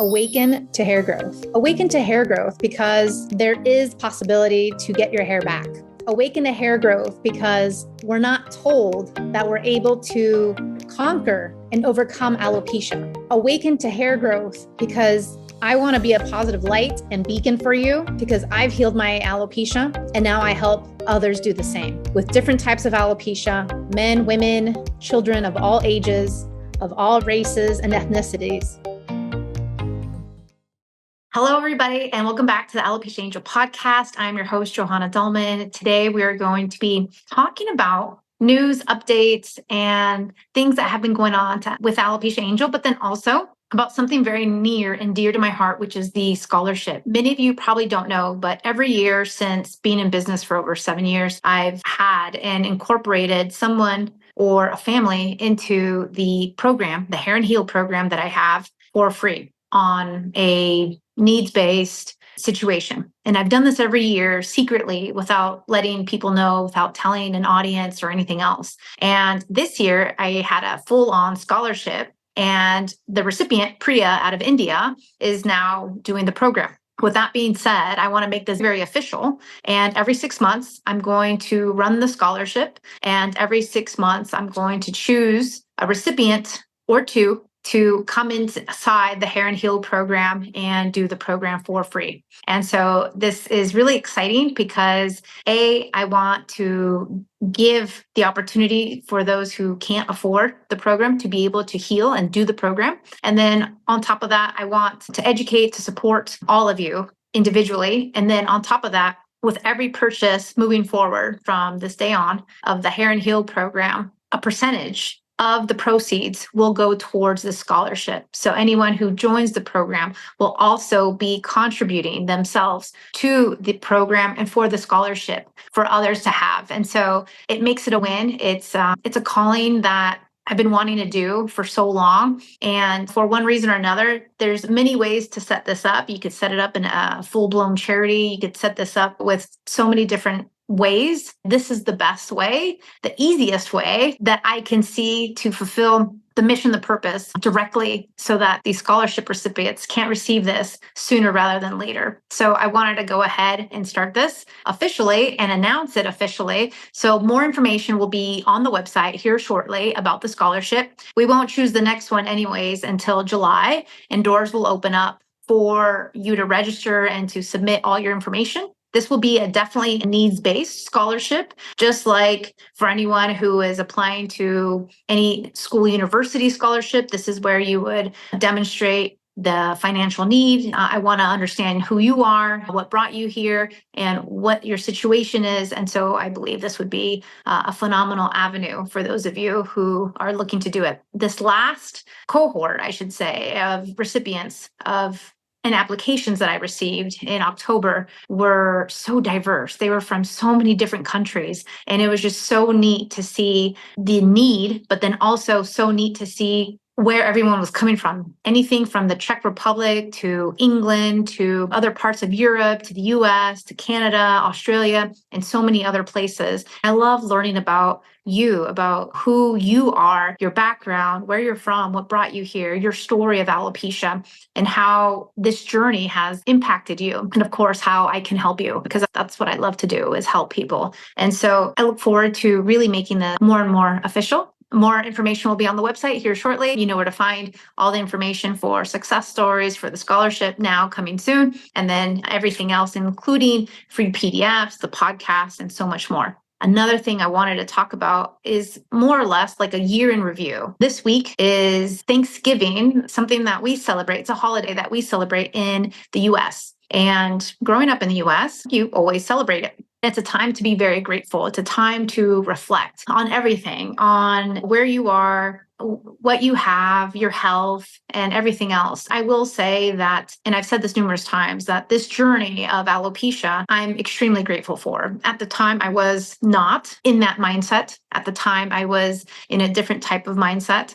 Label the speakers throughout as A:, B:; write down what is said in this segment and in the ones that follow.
A: Awaken to hair growth. Awaken to hair growth because there is possibility to get your hair back. Awaken to hair growth because we're not told that we're able to conquer and overcome alopecia. Awaken to hair growth because I want to be a positive light and beacon for you because I've healed my alopecia and now I help others do the same with different types of alopecia, men, women, children of all ages, of all races and ethnicities. Hello, everybody, and welcome back to the Alopecia Angel podcast. I'm your host, Johanna Dullman. Today, we are going to be talking about news, updates, and things that have been going on with Alopecia Angel, but then also about something very near and dear to my heart, which is the scholarship. Many of you probably don't know, but every year since being in business for over 7 years, I've had and incorporated someone or a family into the program, the Hair and Heal program that I have for free on a needs-based situation. And I've done this every year secretly without letting people know, without telling an audience or anything else. And this year I had a full-on scholarship, and the recipient, Priya out of India, is now doing the program. With that being said, I want to make this very official. And every 6 months, I'm going to run the scholarship. And every 6 months, I'm going to choose a recipient or two to come inside the Hair and Heal program and do the program for free. And so this is really exciting because I want to give the opportunity for those who can't afford the program to be able to heal and do the program. And then on top of that, I want to educate, to support all of you individually. And then on top of that, with every purchase moving forward from this day on of the Hair and Heal program, a percentage of the proceeds will go towards the scholarship. So anyone who joins the program will also be contributing themselves to the program and for the scholarship for others to have. And so it makes it a win. It's a calling that I've been wanting to do for so long. And for one reason or another, there's many ways to set this up. You could set it up in a full-blown charity. You could set this up with so many different ways. This is the best way, the easiest way that I can see to fulfill the mission, the purpose directly so that these scholarship recipients can't receive this sooner rather than later. So I wanted to go ahead and start this officially and announce it officially. So more information will be on the website here shortly about the scholarship. We won't choose the next one anyways until July, and doors will open up for you to register and to submit all your information. This will be definitely a needs-based scholarship, just like for anyone who is applying to any school university scholarship. This is where you would demonstrate the financial need. I want to understand who you are, what brought you here, and what your situation is. And so I believe this would be a phenomenal avenue for those of you who are looking to do it. This last cohort, I should say, of recipients of and applications that I received in October were so diverse. They were from so many different countries. And it was just so neat to see the need, but then also so neat to see where everyone was coming from. Anything from the Czech Republic to England to other parts of Europe to the US to Canada, Australia, and so many other places. I love learning about you, about who you are, your background, where you're from, what brought you here, your story of alopecia, and how this journey has impacted you. And of course, how I can help you, because that's what I love to do, is help people. And so I look forward to really making this more and more official. More information will be on the website here shortly. You know where to find all the information for success stories, for the scholarship now coming soon, and then everything else, including free PDFs, the podcast, and so much more. Another thing I wanted to talk about is more or less like a year in review. This week is Thanksgiving, something that we celebrate. It's a holiday that we celebrate in the US. And growing up in the US, you always celebrate it. It's a time to be very grateful. It's a time to reflect on everything, on where you are, what you have, your health, and everything else. I will say that, and I've said this numerous times, that this journey of alopecia, I'm extremely grateful for. At the time, I was not in that mindset. At the time, I was in a different type of mindset,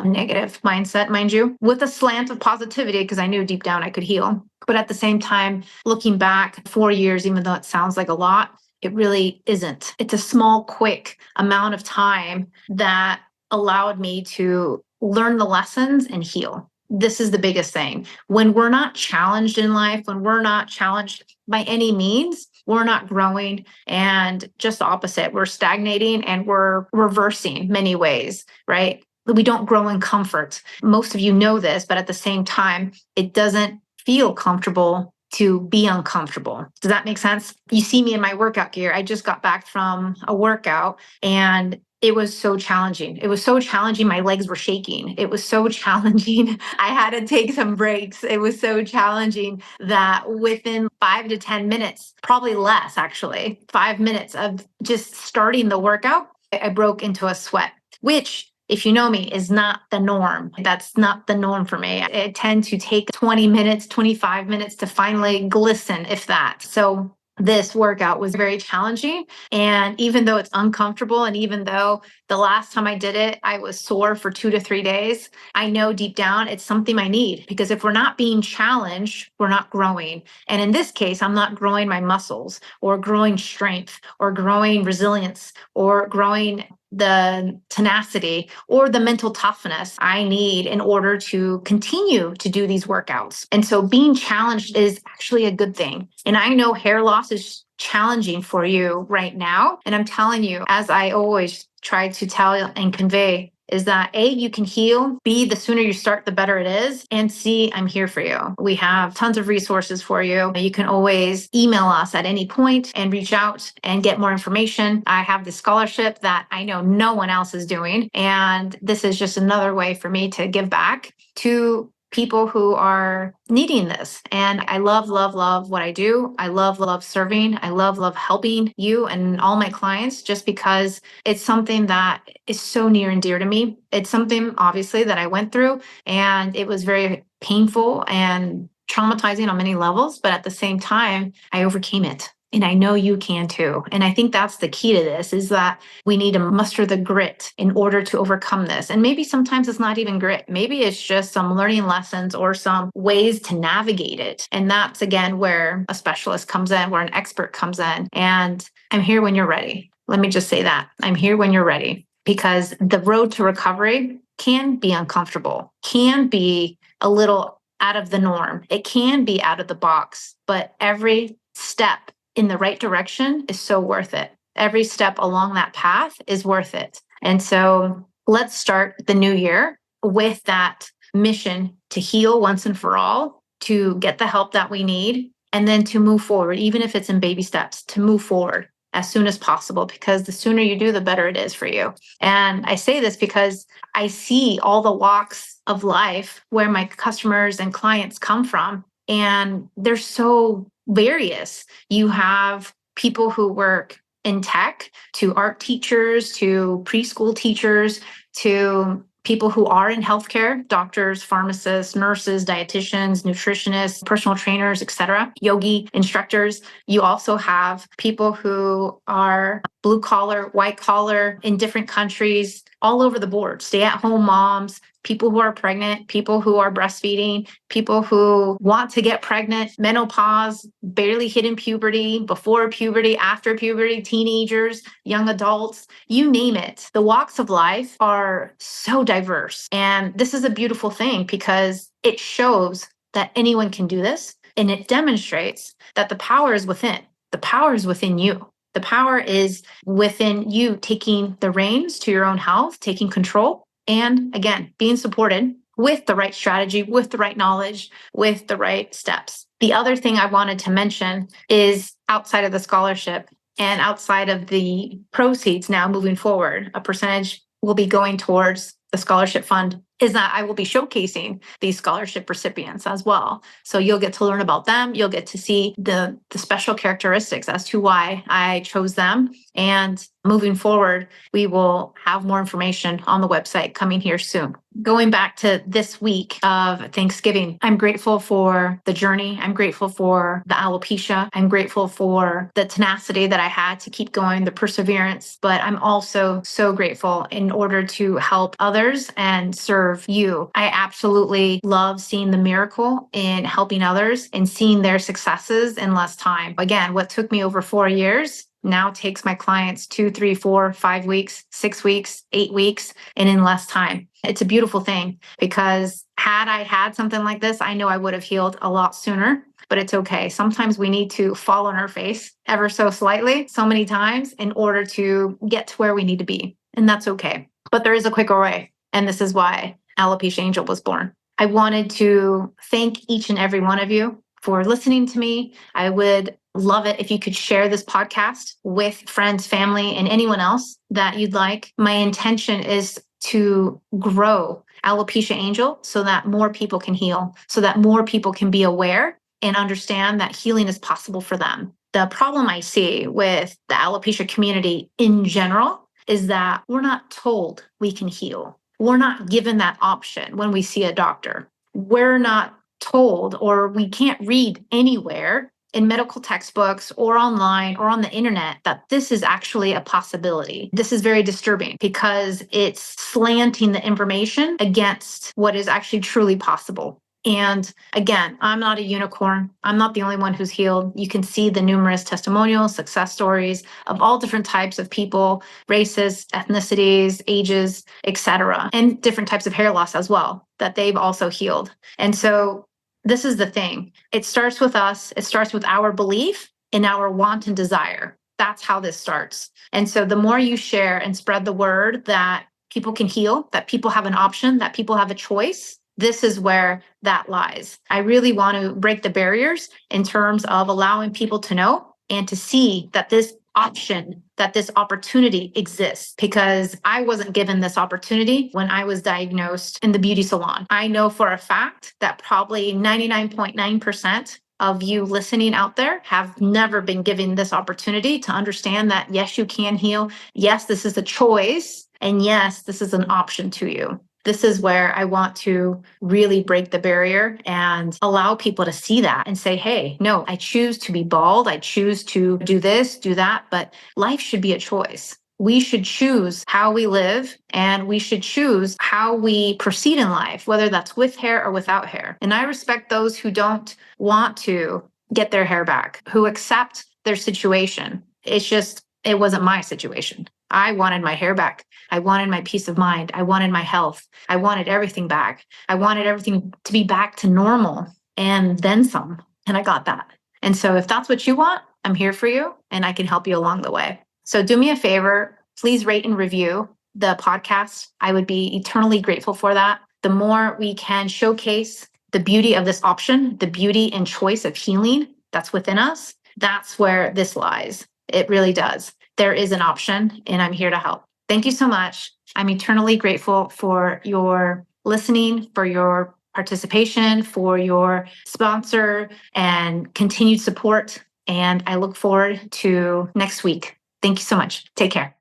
A: negative mindset, mind you, with a slant of positivity because I knew deep down I could heal. But at the same time, looking back 4 years, even though it sounds like a lot, it really isn't. It's a small, quick amount of time that allowed me to learn the lessons and heal. this is the biggest thing. When we're not challenged in life, when we're not challenged by any means, we're not growing. And just the opposite, we're stagnating and we're reversing many ways, right? We don't grow in comfort. Most of you know this, but at the same time, it doesn't feel comfortable to be uncomfortable. Does that make sense? You see me in my workout gear. I just got back from a workout and it was so challenging. It was so challenging. My legs were shaking. It was so challenging. I had to take some breaks. It was so challenging that within 5 to 10 minutes, probably less actually, 5 minutes of just starting the workout, I broke into a sweat, which, if you know me, is not the norm. That's not the norm for me. I tend to take 20 minutes, 25 minutes to finally glisten, if that. So this workout was very challenging. And even though it's uncomfortable, and even though the last time I did it, I was sore for 2 to 3 days, I know deep down it's something I need, because if we're not being challenged, we're not growing. And in this case, I'm not growing my muscles or growing strength or growing resilience or growing the tenacity or the mental toughness I need in order to continue to do these workouts. And so being challenged is actually a good thing. And I know hair loss is challenging for you right now. And I'm telling you, as I always try to tell and convey, is that A, you can heal, B, the sooner you start, the better it is, and C, I'm here for you. We have tons of resources for you. You can always email us at any point and reach out and get more information. I have the scholarship that I know no one else is doing, and this is just another way for me to give back to people who are needing this. And I love, love, love what I do. I love, love serving. I love, love helping you and all my clients, just because it's something that is so near and dear to me. It's something obviously that I went through, and it was very painful and traumatizing on many levels, but at the same time, I overcame it. And I know you can too. And I think that's the key to this, is that we need to muster the grit in order to overcome this. And maybe sometimes it's not even grit. Maybe it's just some learning lessons or some ways to navigate it. And that's again where a specialist comes in, where an expert comes in. And I'm here when you're ready. Let me just say that. I'm here when you're ready, because the road to recovery can be uncomfortable, can be a little out of the norm. It can be out of the box, but every step in the right direction is so worth it. Every step along that path is worth it. And so let's start the new year with that mission to heal once and for all, to get the help that we need, and then to move forward, even if it's in baby steps, to move forward as soon as possible, because the sooner you do, the better it is for you. And I say this because I see all the walks of life where my customers and clients come from, and they're so various. You have people who work in tech, to art teachers, to preschool teachers, to people who are in healthcare, doctors, pharmacists, nurses, dietitians, nutritionists, personal trainers, etc., yogi instructors. You also have people who are blue collar, white collar in different countries, all over the board, stay-at-home moms, people who are pregnant, people who are breastfeeding, people who want to get pregnant, menopause, barely hitting puberty, before puberty, after puberty, teenagers, young adults, you name it. The walks of life are so diverse. And this is a beautiful thing, because it shows that anyone can do this. And it demonstrates that the power is within. The power is within you. The power is within you taking the reins to your own health, taking control, and again, being supported with the right strategy, with the right knowledge, with the right steps. The other thing I wanted to mention is, outside of the scholarship and outside of the proceeds now moving forward, a percentage will be going towards the scholarship fund, is that I will be showcasing these scholarship recipients as well. So you'll get to learn about them. You'll get to see the special characteristics as to why I chose them. And moving forward, we will have more information on the website coming here soon. Going back to this week of Thanksgiving, I'm grateful for the journey. I'm grateful for the alopecia. I'm grateful for the tenacity that I had to keep going, the perseverance. But I'm also so grateful in order to help others and serve you. I absolutely love seeing the miracle in helping others and seeing their successes in less time. Again, what took me over 4 years now takes my clients 2, 3, 4, 5 weeks, 6 weeks, 8 weeks, and in less time. It's a beautiful thing because had I had something like this, I know I would have healed a lot sooner, but it's okay. Sometimes we need to fall on our face ever so slightly, so many times in order to get to where we need to be. And that's okay. But there is a quicker way. And this is why Alopecia Angel was born. I wanted to thank each and every one of you for listening to me. I would love it if you could share this podcast with friends, family, and anyone else that you'd like. My intention is to grow Alopecia Angel so that more people can heal, so that more people can be aware and understand that healing is possible for them. The problem I see with the alopecia community in general is that we're not told we can heal. We're not given that option when we see a doctor. We're not told, or we can't read anywhere in medical textbooks or online or on the internet that this is actually a possibility. This is very disturbing because it's slanting the information against what is actually truly possible. And again, I'm not a unicorn. I'm not the only one who's healed. You can see the numerous testimonials, success stories of all different types of people, races, ethnicities, ages, etc., and different types of hair loss as well that they've also healed. And so this is the thing. It starts with us. It starts with our belief in our want and desire. That's how this starts. And so the more you share and spread the word that people can heal, that people have an option, that people have a choice, this is where that lies. I really want to break the barriers in terms of allowing people to know and to see that this option, that this opportunity exists, because I wasn't given this opportunity when I was diagnosed in the beauty salon. I know for a fact that probably 99.9% of you listening out there have never been given this opportunity to understand that, yes, you can heal. Yes, this is a choice. And yes, this is an option to you. This is where I want to really break the barrier and allow people to see that and say, hey, no, I choose to be bald. I choose to do this, do that, but life should be a choice. We should choose how we live and we should choose how we proceed in life, whether that's with hair or without hair. And I respect those who don't want to get their hair back, who accept their situation. It wasn't my situation. I wanted my hair back. I wanted my peace of mind. I wanted my health. I wanted everything back. I wanted everything to be back to normal and then some. And I got that. And so if that's what you want, I'm here for you and I can help you along the way. So do me a favor, please rate and review the podcast. I would be eternally grateful for that. The more we can showcase the beauty of this option, the beauty and choice of healing that's within us, that's where this lies. It really does. There is an option and I'm here to help. Thank you so much. I'm eternally grateful for your listening, for your participation, for your sponsor and continued support. And I look forward to next week. Thank you so much. Take care.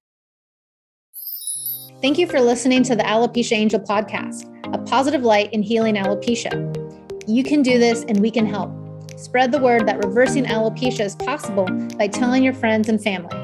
B: Thank you for listening to the Alopecia Angel podcast, a positive light in healing alopecia. You can do this and we can help. Spread the word that reversing alopecia is possible by telling your friends and family.